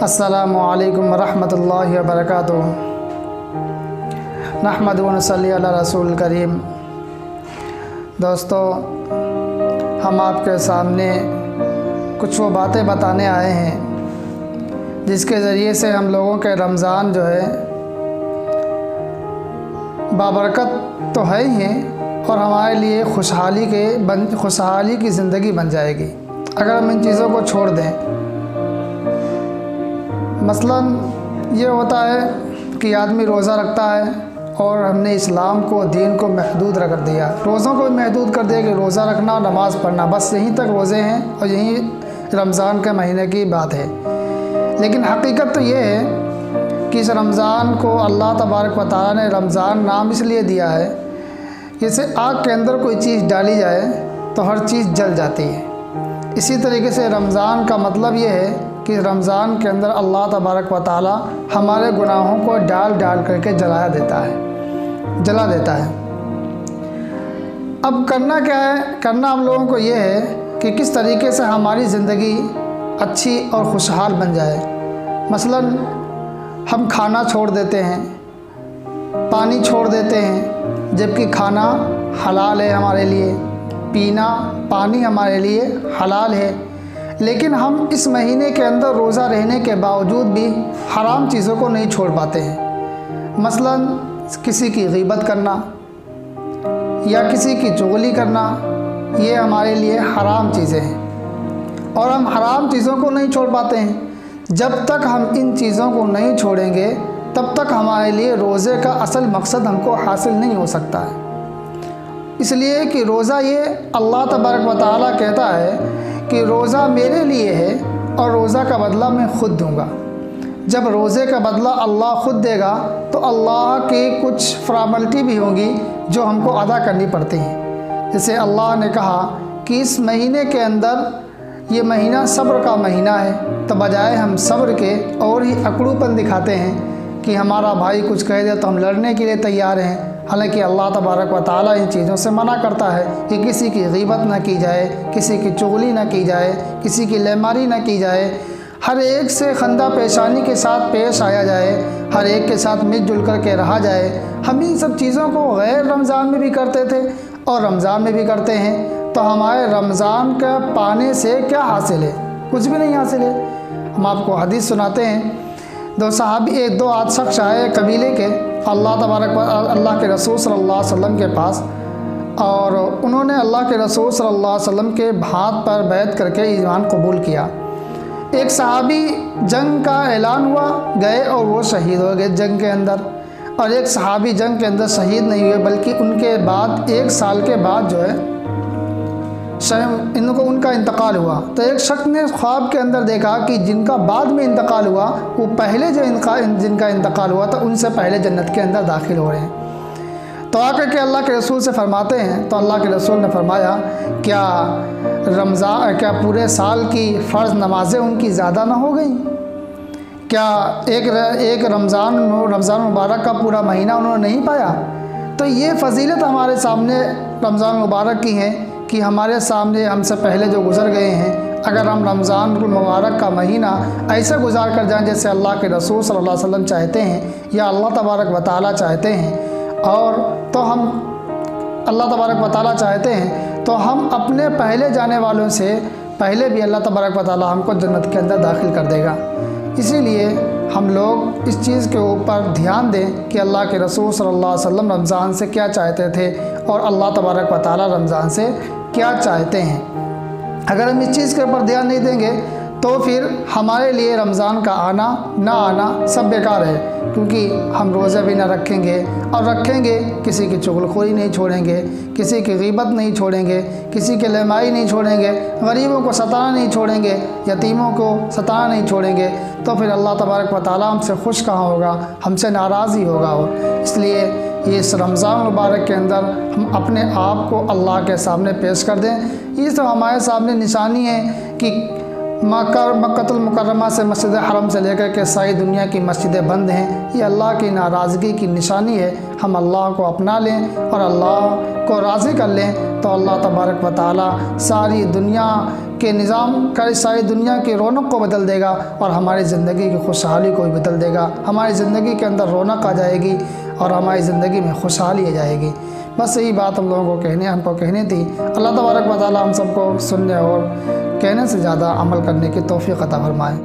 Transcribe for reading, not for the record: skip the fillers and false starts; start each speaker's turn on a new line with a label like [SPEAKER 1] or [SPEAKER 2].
[SPEAKER 1] अस्सलामु अलैकुम वरहमतुल्लाहि वबरकातुहू। नहमदुहु व नसल्ली अला रसूल करीम। दोस्तों, हम आपके सामने कुछ वो बातें बताने आए हैं जिसके ज़रिए से हम लोगों के रमज़ान जो है बाबरकत तो है ही हैं और हमारे लिए खुशहाली की ज़िंदगी बन जाएगी अगर हम इन चीज़ों को छोड़ दें। मसलन ये होता है कि आदमी रोज़ा रखता है और हमने इस्लाम को, दीन को महदूद कर दिया, रोज़ों को भी महदूद कर दिया कि रोज़ा रखना, नमाज़ पढ़ना, बस यहीं तक रोज़े हैं और यही रमज़ान के महीने की बात है। लेकिन हकीकत तो ये है कि इस रमज़ान को अल्लाह तबारक व तआला ने रमज़ान नाम इसलिए दिया है कि जैसे आग के अंदर कोई चीज़ डाली जाए तो हर चीज़ जल जाती है। इसी तरीके से रमज़ान का मतलब ये है कि रमज़ान के अंदर अल्लाह तबारक व तआला हमारे गुनाहों को डाल करके जला देता है। अब करना क्या है? करना हम लोगों को ये है कि किस तरीके से हमारी ज़िंदगी अच्छी और खुशहाल बन जाए। मसलन हम खाना छोड़ देते हैं, पानी छोड़ देते हैं, जबकि खाना हलाल है हमारे लिए, पीना पानी हमारे लिए हलाल है। लेकिन हम इस महीने के अंदर रोज़ा रहने के बावजूद भी हराम चीज़ों को नहीं छोड़ पाते हैं। मसलन किसी की गीबत करना या किसी की चुगली करना, ये हमारे लिए हराम चीज़ें हैं और हम हराम चीज़ों को नहीं छोड़ पाते हैं। जब तक हम इन चीज़ों को नहीं छोड़ेंगे तब तक हमारे लिए रोज़े का असल मकसद हमको हासिल नहीं हो सकता है। इसलिए कि रोज़ा ये अल्लाह तबारक व तआला कहता है कि रोज़ा मेरे लिए है और रोज़ा का बदला मैं ख़ुद दूंगा। जब रोज़े का बदला अल्लाह ख़ुद देगा तो अल्लाह की कुछ फॉर्मेलिटी भी होंगी जो हमको अदा करनी पड़ती हैं। जैसे अल्लाह ने कहा कि इस महीने के अंदर ये महीना सब्र का महीना है, तो बजाय हम सब्र के और ही अकड़ूपन दिखाते हैं कि हमारा भाई कुछ कह दे तो हम लड़ने के लिए तैयार हैं। हालांकि अल्लाह तबारक व तआला इन चीज़ों से मना करता है कि किसी की गीबत ना की जाए, किसी की चुगली ना की जाए, किसी की लेमारी ना की जाए, हर एक से खंदा पेशानी के साथ पेश आया जाए, हर एक के साथ मिलजुल कर के रहा जाए। हम इन सब चीज़ों को गैर रमज़ान में भी करते थे और रमज़ान में भी करते हैं, तो हमारे रमज़ान का पाने से क्या हासिल है? कुछ भी नहीं हासिल है। हम आपको हदीस सुनाते हैं। दो आध शख्स आए कबीले के अल्लाह के रसूल सल्लल्लाहु अलैहि वसल्लम के पास और उन्होंने अल्लाह के रसूल सल्लल्लाहु अलैहि वसल्लम के हाथ पर बैठ करके ईमान कबूल किया। एक सहाबी जंग का ऐलान हुआ, गए और वो शहीद हो गए जंग के अंदर, और एक सहाबी जंग के अंदर शहीद नहीं हुए बल्कि उनके बाद 1 साल के बाद जो है उनका इंतकाल हुआ। तो एक शख्स ने ख्वाब के अंदर देखा कि जिनका बाद में इंतकाल हुआ वो पहले जिनका इंतकाल हुआ था उनसे पहले जन्नत के अंदर दाखिल हो रहे हैं। तो आकर के अल्लाह के रसूल से फरमाते हैं, तो अल्लाह के रसूल ने फरमाया क्या पूरे साल की फ़र्ज़ नमाज़ें उनकी ज़्यादा ना हो गई? क्या एक रमज़ान मुबारक का पूरा महीना उन्होंने नहीं पाया? तो ये फ़जीलत हमारे सामने रमज़ान मुबारक की है कि हमारे सामने हमसे पहले जो गुज़र गए हैं, अगर हम रमज़ान मुबारक का महीना ऐसे गुजार कर जाएं जैसे अल्लाह के रसूल सल्लल्लाहु अलैहि वसल्लम चाहते हैं या अल्लाह तबारक व तआला चाहते हैं, और तो हम अल्लाह तबारक व तआला चाहते हैं तो हम अपने पहले जाने वालों से पहले भी अल्लाह तबारक व तआला हमको जन्नत के अंदर दाखिल कर देगा। इसीलिए हम लोग इस चीज़ के ऊपर ध्यान दें कि अल्लाह के रसूल सल्लल्लाहु अलैहि वसल्लम रमज़ान से क्या चाहते थे और अल्लाह तबारक व तआला रमज़ान से क्या चाहते हैं। अगर हम इस चीज़ के ऊपर ध्यान नहीं देंगे तो फिर हमारे लिए रमज़ान का आना ना आना सब बेकार है, क्योंकि हम रोज़े भी ना रखेंगे और रखेंगे किसी की चुगलखोरी नहीं छोड़ेंगे, किसी की गीबत नहीं छोड़ेंगे, किसी के लेमाई नहीं छोड़ेंगे, गरीबों को सताना नहीं छोड़ेंगे, यतीमों को सताना नहीं छोड़ेंगे, तो फिर अल्लाह तबारक व तआला हमसे खुश कहाँ होगा, हमसे नाराज़ ही होगा। और इसलिए इस रमज़ान मुबारक के अंदर हम अपने आप को अल्लाह के सामने पेश कर दें। ये तो हमारे सामने निशानी है कि मक्कातुल मुकर्रमा से मस्जिद हरम से लेकर के सारी दुनिया की मस्जिदें बंद हैं। ये अल्लाह की नाराज़गी की निशानी है। हम अल्लाह को अपना लें और अल्लाह को राज़ी कर लें तो अल्लाह तबारक व तआला सारी दुनिया کے نظام کا اس ساری دنیا کی رونق کو بدل دے گا اور ہماری زندگی کی خوشحالی کو بھی بدل دے گا. ہماری زندگی کے اندر رونق آ جائے گی اور ہماری زندگی میں خوشحالی آ جائے گی. بس یہی بات ہم کو کہنی تھی. اللہ تبارک و تعالی ہم سب کو سننے اور کہنے سے زیادہ عمل کرنے کی توفیق عطا فرمائے.